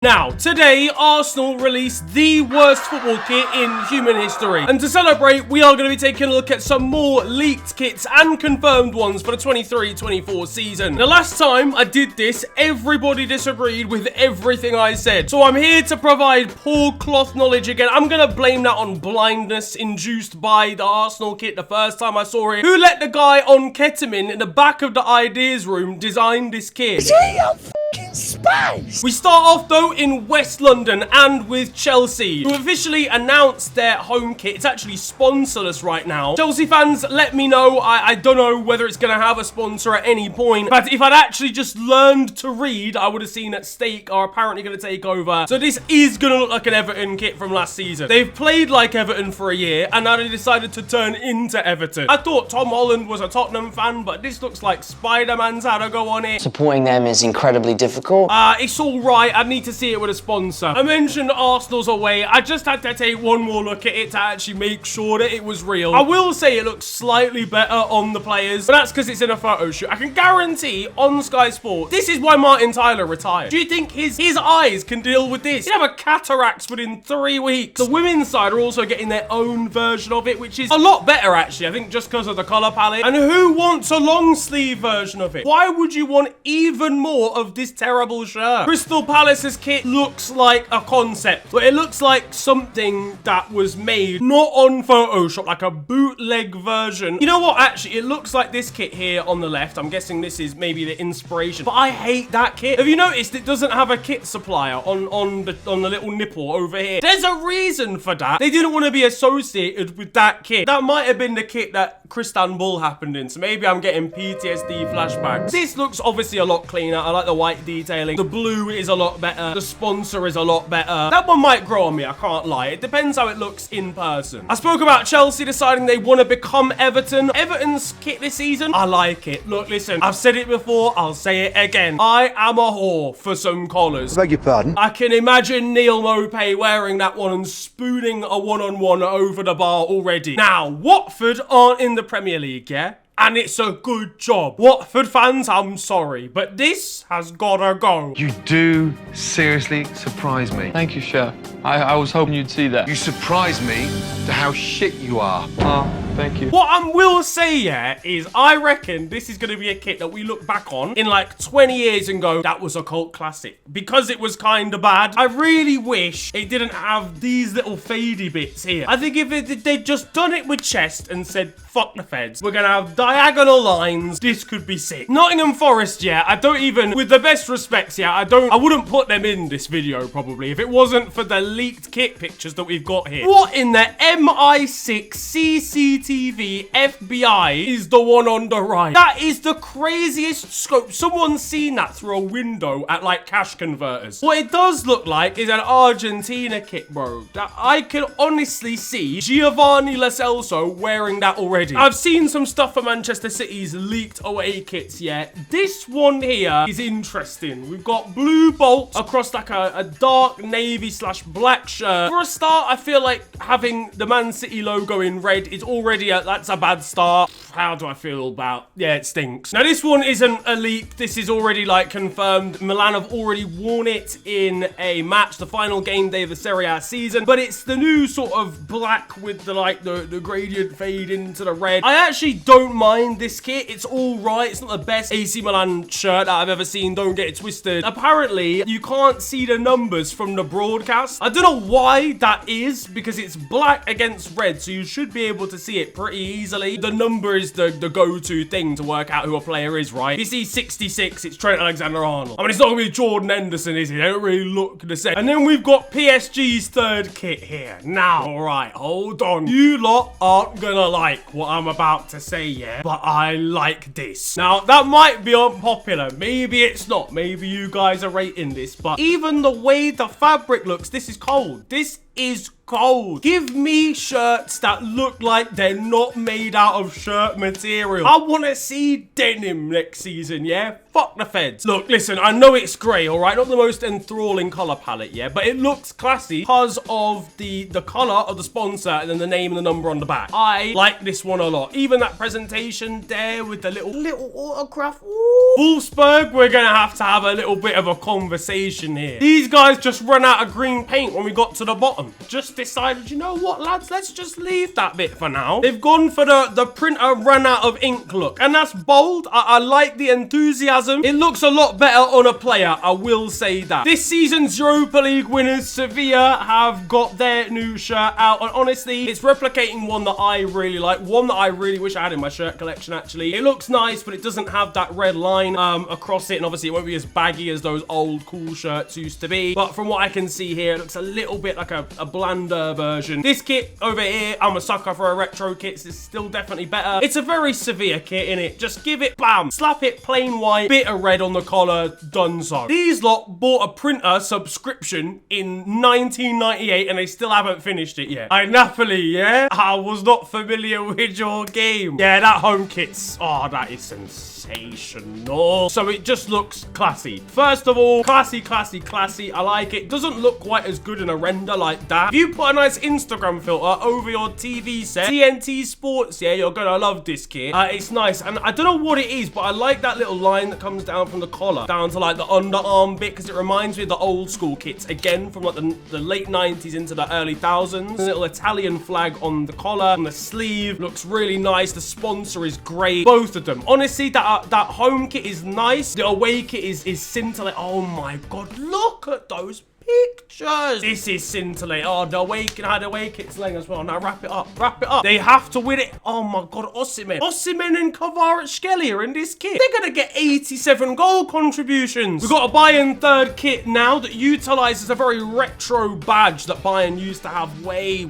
Now, today, Arsenal released the worst football kit in human history. And to celebrate, we are going to be taking a look at some more leaked kits and confirmed ones for the 23-24 season. Now, last time I did this, everybody disagreed with everything I said. So I'm here to provide poor cloth knowledge again. I'm going to blame that on blindness induced by the Arsenal kit the first time I saw it. Who let the guy on ketamine in the back of the ideas room design this kit? Is he on fucking space? We start off though in West London and with Chelsea, who officially announced their home kit. It's actually sponsorless right now. Chelsea fans, let me know. I don't know whether it's going to have a sponsor at any point, but if I'd actually just learned to read, I would have seen that Stake are apparently going to take over. So this is going to look like an Everton kit from last season. They've played like Everton for a year, and now they decided to turn into Everton. I thought Tom Holland was a Tottenham fan, but this looks like Spider-Man's had a go on it. Supporting them is incredibly difficult. It's all right. I need to see it with a sponsor. I mentioned Arsenal's away. I just had to take one more look at it to actually make sure that it was real. I will say it looks slightly better on the players, but that's because it's in a photo shoot. I can guarantee on Sky Sports, this is why Martin Tyler retired. Do you think his eyes can deal with this? He'd have a cataracts within 3 weeks. The women's side are also getting their own version of it, which is a lot better actually. I think just because of the color palette. And who wants a long sleeve version of it? Why would you want even more of this terrible shirt? Crystal Palace's kit looks like a concept, but it looks like something that was made not on Photoshop, like a bootleg version. You know what? Actually, it looks like this kit here on the left. I'm guessing this is maybe the inspiration, but I hate that kit. Have you noticed it doesn't have a kit supplier on the little nipple over here? There's a reason for that. They didn't want to be associated with that kit. That might have been the kit that Istanbul happened in, so maybe I'm getting PTSD flashbacks. This looks obviously a lot cleaner. I like the white detailing. The blue is a lot better. The sponsor is a lot better. That one might grow on me, I can't lie. It depends how it looks in person. I spoke about Chelsea deciding they want to become Everton. Everton's kit this season, I like it. Look, listen, I've said it before, I'll say it again. I am a whore for some collars. Beg your pardon? I can imagine Neil Mopay wearing that one and spooning a one-on-one over the bar already. Now, Watford aren't in the Premier League, yeah? And it's a good job. Watford fans, I'm sorry, but this has gotta go. You do seriously surprise me. Thank you, Chef. I was hoping you'd see that. You surprise me to how shit you are. Oh, thank you. What I will say, yeah, is I reckon this is going to be a kit that we look back on in like 20 years and go, that was a cult classic. Because it was kind of bad. I really wish it didn't have these little fadey bits here. I think if they'd just done it with chest and said, fuck the feds, we're going to have diagonal lines, this could be sick. Nottingham Forest, yeah, I don't even, with the best respects, yeah, I wouldn't put them in this video probably if it wasn't for the leaked kit pictures that we've got here. What in the MI6 CCTV FBI is the one on the right? That is the craziest scope. Someone's seen that through a window at like cash converters. What it does look like is an Argentina kit, bro. That I can honestly see Giovanni Lo Celso wearing that already. I've seen some stuff for Manchester City's leaked away kits, yeah. This one here is interesting. We've got blue bolts across like a dark navy / black shirt. For a start, I feel like having the Man City logo in red is already that's a bad start. How do I feel about? Yeah, it stinks. Now, this one isn't a leak. This is already like confirmed. Milan have already worn it in a match, the final game day of the Serie A season, but it's the new sort of black with the gradient fade into the red. I actually don't mind this kit. It's all right. It's not the best AC Milan shirt that I've ever seen. Don't get it twisted. Apparently, you can't see the numbers from the broadcast. I don't know why that is, because it's black against red, so you should be able to see it pretty easily. The number is the go-to thing to work out who a player is, right? If you see 66, it's Trent Alexander-Arnold. I mean, it's not going to be Jordan Henderson, is it? They don't really look the same. And then we've got PSG's third kit here. Now, all right, hold on. You lot aren't going to like what I'm about to say, yeah? But I like this. Now, that might be unpopular. Maybe it's not. Maybe you guys are rating this, but even the way the fabric looks, this is cold. This is cold. Give me shirts that look like they're not made out of shirt material. I want to see denim next season, yeah? Fuck the feds. Look, listen, I know it's grey, all right? Not the most enthralling colour palette, yeah? But it looks classy because of the colour of the sponsor and then the name and the number on the back. I like this one a lot. Even that presentation there with the little autograph. Ooh. Wolfsburg, we're going to have a little bit of a conversation here. These guys just ran out of green paint when we got to the bottom. Just decided, you know what, lads, let's just leave that bit for now. They've gone for the printer ran out of ink look, and that's bold. I like the enthusiasm. It looks a lot better on a player, I will say that. This season's Europa League winners, Sevilla, have got their new shirt out, and honestly, it's replicating one that I really like, one that I really wish I had in my shirt collection, actually. It looks nice, but it doesn't have that red line across it, and obviously it won't be as baggy as those old cool shirts used to be, but from what I can see here, it looks a little bit like a blander version. This kit over here, I'm a sucker for a retro kit. It's still definitely better. It's a very Sevilla kit, innit? Just give it, bam, slap it plain white, bit of red on the collar, done so. These lot bought a printer subscription in 1998 and they still haven't finished it yet. Napoli, yeah? I was not familiar with your game. Yeah, that home kit's, oh, that is sensational. So it just looks classy. First of all, classy, classy, classy. I like it. Doesn't look quite as good in a render like that. If you put a nice Instagram filter over your TV set, TNT Sports, yeah, you're gonna love this kit. It's nice, and I don't know what it is, but I like that little line that comes down from the collar down to like the underarm bit, because it reminds me of the old school kits, again, from like the late 90s into the early 1000s. The little Italian flag on the collar, on the sleeve, looks really nice. The sponsor is great. Both of them. Honestly, that home kit is nice. The away kit is scintillating. Oh my God, look at those pictures. This is scintillating. Oh, the away kit's laying as well. Now wrap it up. Wrap it up. They have to win it. Oh my God, Osimhen and Kvaratskhelia are in this kit. They're gonna get 87 goal contributions. We've got a Bayern third kit now that utilizes a very retro badge that Bayern used to have way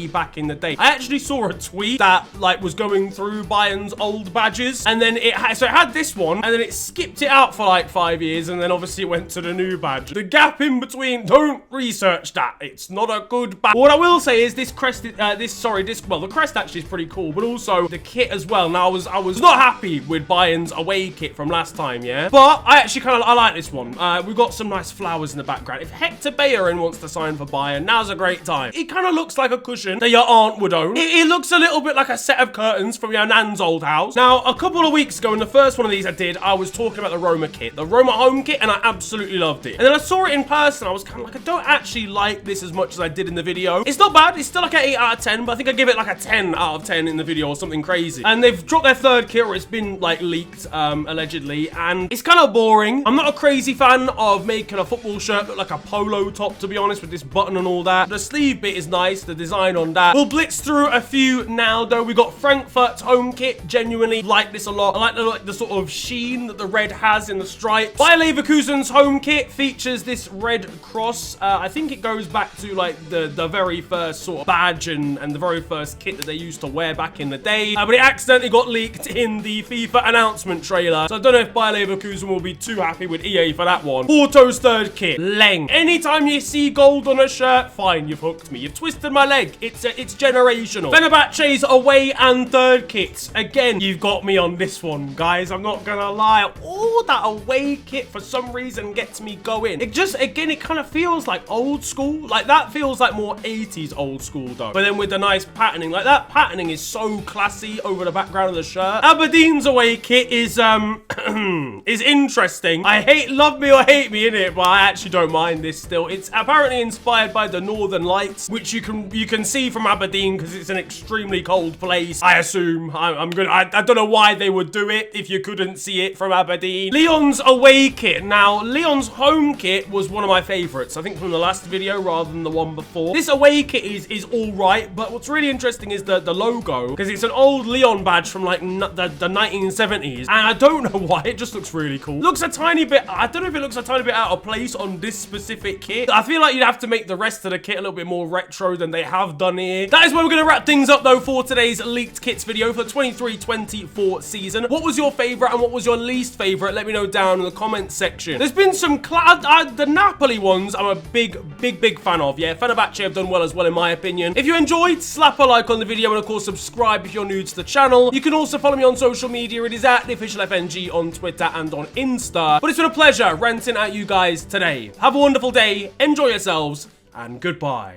back in the day. I actually saw a tweet that like was going through Bayern's old badges, and then it had this one, and then it skipped it out for like 5 years, and then obviously it went to the new badge. The gap in between, don't research that. It's not a good badge. What I will say is this crest, well, the crest actually is pretty cool, but also the kit as well. Now, I was not happy with Bayern's away kit from last time, yeah? But I actually I like this one. We've got some nice flowers in the background. If Hector Bellerin wants to sign for Bayern, now's a great time. It kind of looks like a cushion that your aunt would own. It looks a little bit like a set of curtains from your nan's old house. Now, a couple of weeks ago, in the first one of these I did, I was talking about the Roma kit, the Roma home kit, and I absolutely loved it. And then I saw it in person. I was kind of like, I don't actually like this as much as I did in the video. It's not bad. It's still like an 8 out of 10, but I think I give it like a 10 out of 10 in the video or something crazy. And they've dropped their third kit, or it's been like leaked, allegedly, and it's kind of boring. I'm not a crazy fan of making a football shirt look like a polo top, to be honest, with this button and all that. The sleeve bit is nice, the design on that. We'll blitz through a few now, though. We got Frankfurt's home kit. Genuinely like this a lot. I like the sort of sheen that the red has in the stripes. Bayer Leverkusen's home kit features this red cross. I think it goes back to like the very first sort of badge and the very first kit that they used to wear back in the day. But it accidentally got leaked in the FIFA announcement trailer. So I don't know if Bayer Leverkusen will be too happy with EA for that one. Porto's third kit. Leng. Anytime you see gold on a shirt, fine, you've hooked me. You've twisted my leg. It's generational. Fenerbahce's away and third kits. Again, you've got me on this one, guys. I'm not gonna lie. Oh, that away kit for some reason gets me going. It just, again, it kind of feels like old school. Like that feels like more 80s old school though. But then with the nice patterning, like that patterning is so classy over the background of the shirt. Aberdeen's away kit is is interesting. Love me or hate me in it, but I actually don't mind this still. It's apparently inspired by the Northern Lights, which you can see from Aberdeen because it's an extremely cold place. I assume. I don't know why they would do it if you couldn't see it from Aberdeen. Lyon's away kit. Now, Lyon's home kit was one of my favorites, I think, from the last video rather than the one before. This away kit is all right, but what's really interesting is the logo, because it's an old Lyon badge from like the 1970s, and I don't know why, it just looks really cool. Looks a tiny bit, I don't know if it looks a tiny bit out of place on this specific kit. I feel like you'd have to make the rest of the kit a little bit more retro than they have done here. That is where we're going to wrap things up though for today's leaked kits video for the 23-24 season. What was your favorite and what was your least favorite? Let me know down in the comments section. There's been some the Napoli ones I'm a big fan of. Yeah, Fenerbahce have done well as well in my opinion. If you enjoyed, slap a like on the video and of course subscribe if you're new to the channel. You can also follow me on social media. It is at the official FNG on Twitter and on Insta. But it's been a pleasure ranting at you guys today. Have a wonderful day, enjoy yourselves, and goodbye.